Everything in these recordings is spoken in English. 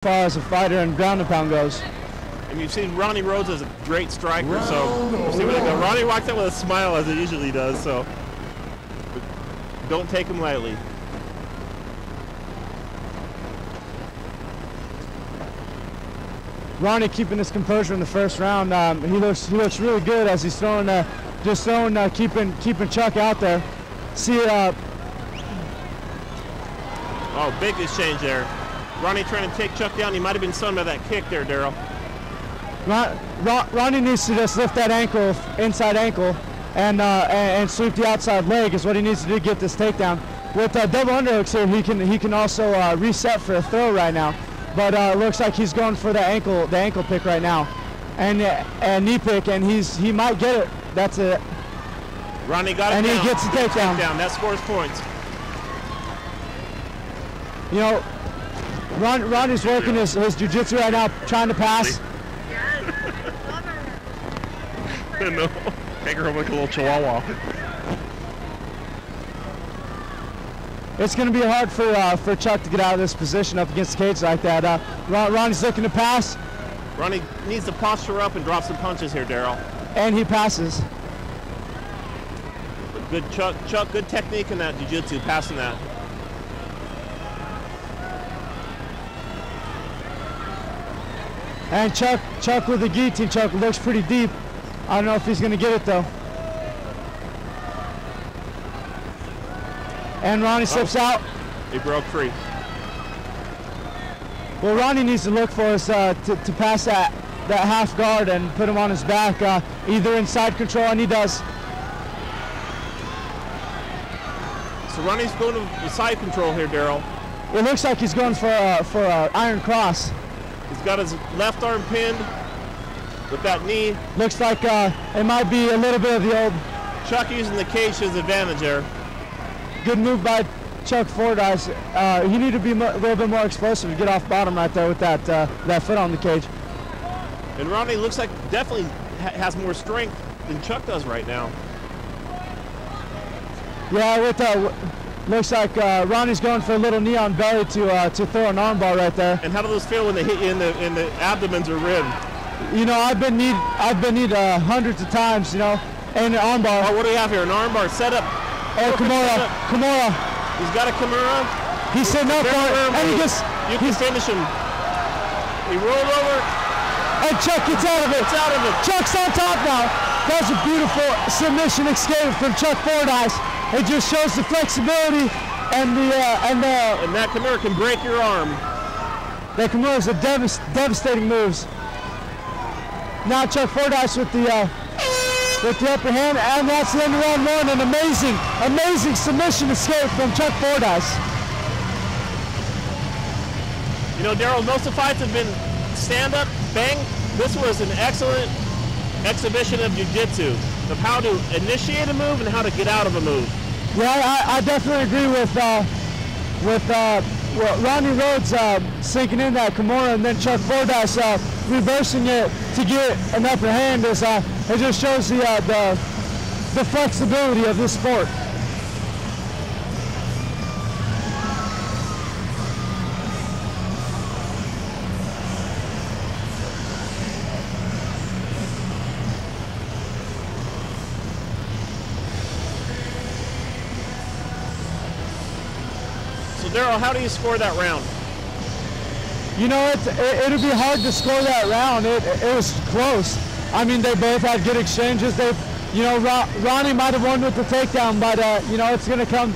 far as a fighter and ground and pound goes. And you've seen Ronnie Rhodes as a great striker, so we'll see where they go. Ronnie walks out with a smile as he usually does, so don't take him lightly. Ronnie keeping his composure in the first round. He looks really good as he's throwing, keeping Chuck out there. See, oh, big exchange there. Ronnie trying to take Chuck down. He might have been stunned by that kick there, Daryl. Ronnie needs to just lift that ankle, inside ankle, and sweep the outside leg is what he needs to do to get this takedown. With double underhooks here, he can also reset for a throw right now. But it looks like he's going for the ankle pick right now, and knee pick, and he might get it. That's it. Ronnie got it and down. He gets the takedown. That scores points. You know, Ronnie's working his jiu-jitsu right now, trying to pass. No, take her home like a little chihuahua. It's going to be hard for Chuck to get out of this position up against the cage like that. Ronnie's looking to pass. Ronnie needs to posture up and drop some punches here, Daryl. And he passes. Good Chuck, good technique in that jiu-jitsu, passing that. And Chuck with the guillotine choke looks pretty deep. I don't know if he's going to get it though. And Ronnie slips out. He broke free. What Ronnie needs to look for is to pass that half guard and put him on his back, either in side control, and he does. So Ronnie's going to the side control here, Daryl. It looks like he's going for an iron cross. He's got his left arm pinned with that knee. Looks like it might be a little bit of the old. Chuck using the cage to his advantage there. Good move by Chuck Fordyce. He needed to be a little bit more explosive to get off bottom right there with that foot on the cage. And Ronnie looks like definitely has more strength than Chuck does right now. Yeah, looks like Ronnie's going for a little knee on belly to throw an armbar right there. And how do those feel when they hit you in the abdomens or rib? You know, I've been kneed hundreds of times, you know, and an armbar. Oh, what do we have here? An armbar set up. Oh, Kimura. He's got a Kimura. He's sitting up for it, and you can finish him. He rolled over. And Chuck gets out of it. Chuck's on top now. That was a beautiful submission escape from Chuck Fordyce. It just shows the flexibility and that Kimura can break your arm. That Kimura is a devastating moves. Now Chuck Fordyce with the upper hand, and that's the end of round one. An amazing submission escape from Chuck Fordyce. You know, Daryl, most of the fights have been stand-up, bang. This was an excellent exhibition of jiu-jitsu, of how to initiate a move and how to get out of a move. Yeah, I definitely agree with Ronnie Rhodes sinking in that Kimura, and then Chuck Fordyce reversing it to get an upper hand. It just shows the flexibility of this sport. So Daryl, how do you score that round? You know, it'll be hard to score that round. It was close. I mean, they both had good exchanges. Ronnie might have won with the takedown, but you know, it's going to come.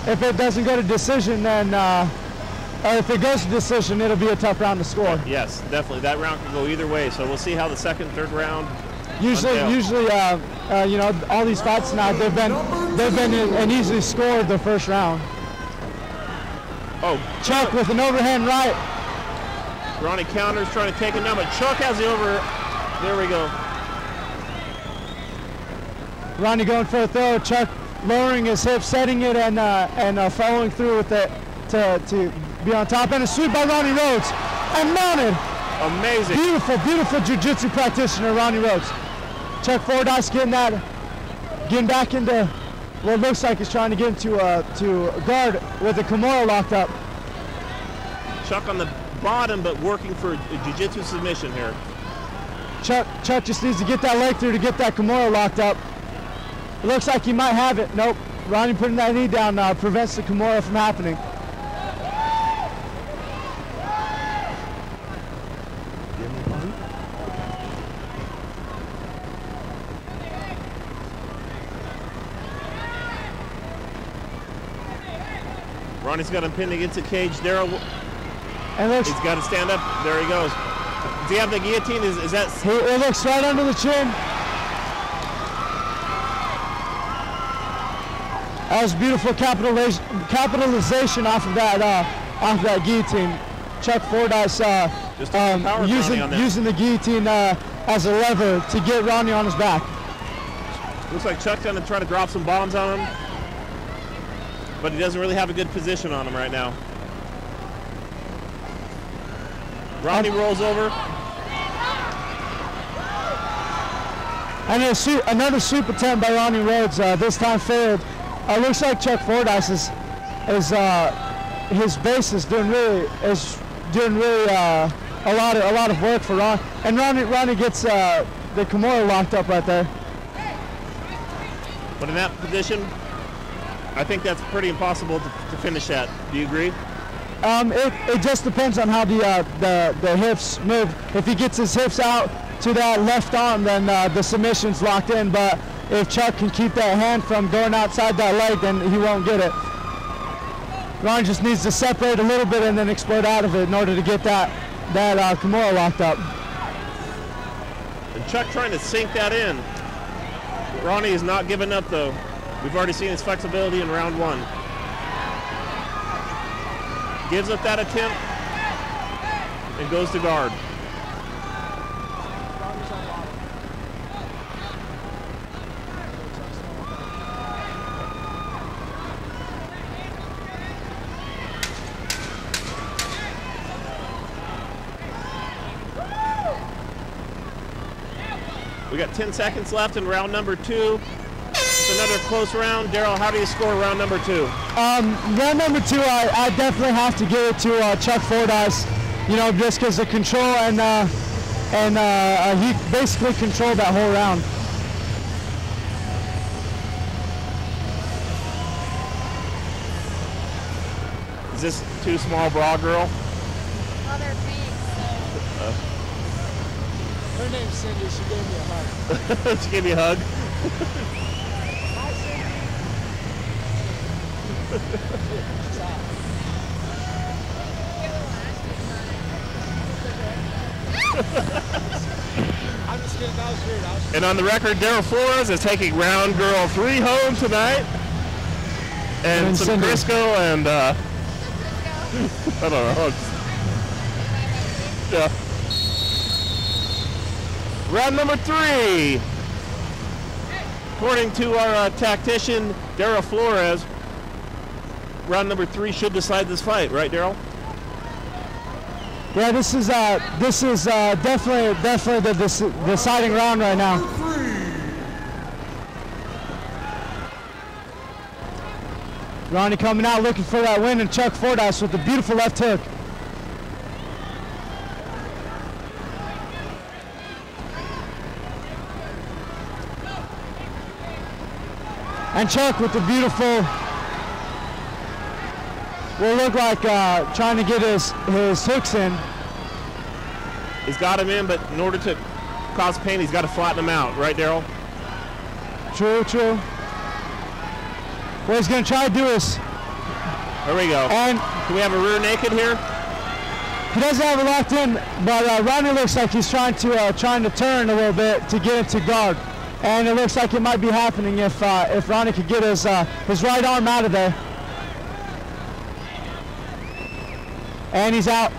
If it doesn't go to decision, then or if it goes to decision, it'll be a tough round to score. Yes, definitely. That round can go either way. So we'll see how the second, third round. Usually, you know, all these fights tonight, they've been and easily scored the first round. Oh, Chuck with an overhand right. Ronnie counters, trying to take him down, but Chuck has the over. There we go. Ronnie going for a throw. Chuck lowering his hip, setting it, and following through with it to be on top. And a sweep by Ronnie Rhodes. And mounted. Amazing. Beautiful jiu-jitsu practitioner, Ronnie Rhodes. Chuck Fordyce getting back into what looks like he's trying to get into to guard with the Kimura locked up. Chuck on the bottom, but working for a jiu-jitsu submission here. Chuck just needs to get that leg through to get that Kimura locked up. It looks like he might have it. Nope. Ronnie putting that knee down prevents the Kimura from happening. Ronnie's got him pinned against the cage. Daryl, he's got to stand up. There he goes. Does he have the guillotine? Is that? It looks right under the chin. That was beautiful capitalization off of that guillotine. Chuck Fordyce using the guillotine as a lever to get Ronnie on his back. Looks like Chuck's going to try to drop some bombs on him, but he doesn't really have a good position on him right now. Ronnie rolls over. And another sweep attempt by Ronnie Rhodes, this time failed. Looks like Chuck Fordyce his base is doing really a lot of work for Ron. And Ronnie gets the Kimura locked up right there. But in that position, I think that's pretty impossible to finish at. Do you agree? It just depends on how the hips move. If he gets his hips out to that left arm, then the submission's locked in. But if Chuck can keep that hand from going outside that leg, then he won't get it. Ron just needs to separate a little bit and then explode out of it in order to get that Kimura locked up. And Chuck trying to sink that in. Ronnie is not giving up though. We've already seen his flexibility in round one. Gives up that attempt and goes to guard. We got 10 seconds left in round number 2. It's another close round. Daryl, how do you score round number 2? Round number 2, I definitely have to give it to Chuck Fordyce. You know, just because of control and he basically controlled that whole round. Is this too small bra girl? Oh, they're big. Her name's Cindy. She gave me a hug. She gave me a hug? Hi, I'm just kidding. That was weird. And on the record, Daryl Flores is taking round girl 3 home tonight. And some Cindy. Crisco and I don't know. Yeah. Round number 3. According to our tactician, Daryl Flores, round number 3 should decide this fight, right, Daryl? Yeah, this is definitely the deciding round right now. Ronnie coming out looking for that win, and Chuck Fordyce with a beautiful left hook. And Chuck with the beautiful, will look like trying to get his hooks in. He's got him in, but in order to cause pain, he's got to flatten him out, right, Daryl? True, true. What he's going to try to do is... There we go. And can we have a rear naked here? He doesn't have it locked in, but Ronnie looks like he's trying to turn a little bit to get into guard. And it looks like it might be happening if Ronnie could get his right arm out of there. And he's out.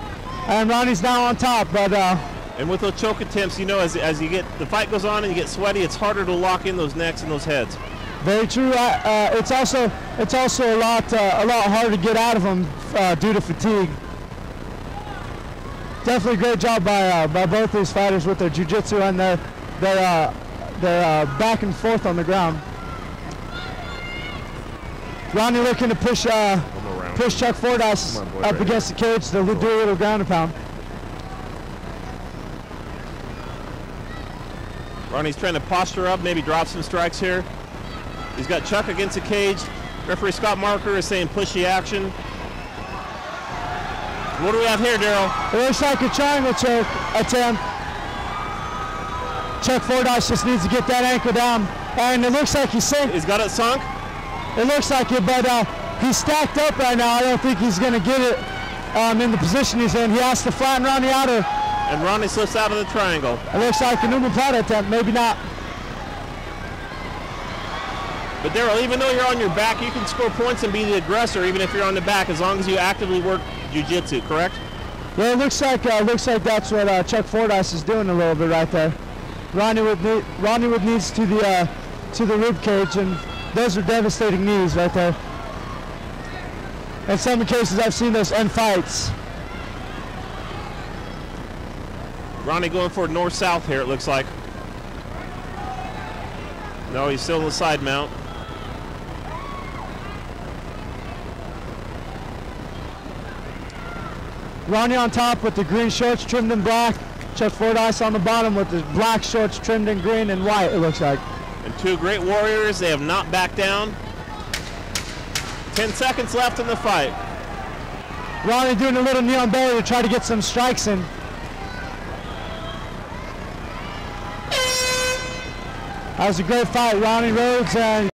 And Ronnie's now on top, but and with those choke attempts, you know, as you get the fight goes on and you get sweaty, it's harder to lock in those necks and those heads. Very true. It's also a lot harder to get out of them due to fatigue. Definitely great job by both these fighters with their jiu-jitsu and their back and forth on the ground. Ronnie looking to push Chuck Fordyce up against the cage to do a little ground and pound. Ronnie's trying to posture up, maybe drop some strikes here. He's got Chuck against the cage. Referee Scott Marker is saying pushy action. What do we have here, Daryl? It looks like a triangle choke attempt. Chuck Fordyce just needs to get that ankle down. And it looks like he's sunk. He's got it sunk? It looks like it, but he's stacked up right now. I don't think he's going to get it in the position he's in. He has to flatten Ronnie out. And Ronnie slips out of the triangle. It looks like a pneumoplata attempt, maybe not. But Daryl, even though you're on your back, you can score points and be the aggressor even if you're on the back, as long as you actively work jiu-jitsu, correct? Yeah, it looks like that's what Chuck Fordyce is doing a little bit right there. Ronnie would knees to the rib cage, and those are devastating knees right there. In some cases, I've seen those end fights. Ronnie going for north-south here, it looks like. No, he's still in the side mount. Ronnie on top with the green shorts trimmed in black. Chuck Fordyce on the bottom with the black shorts trimmed in green and white, it looks like. And two great warriors, they have not backed down. 10 seconds left in the fight. Ronnie doing a little knee on belly to try to get some strikes in. That was a great fight, Ronnie Rhodes and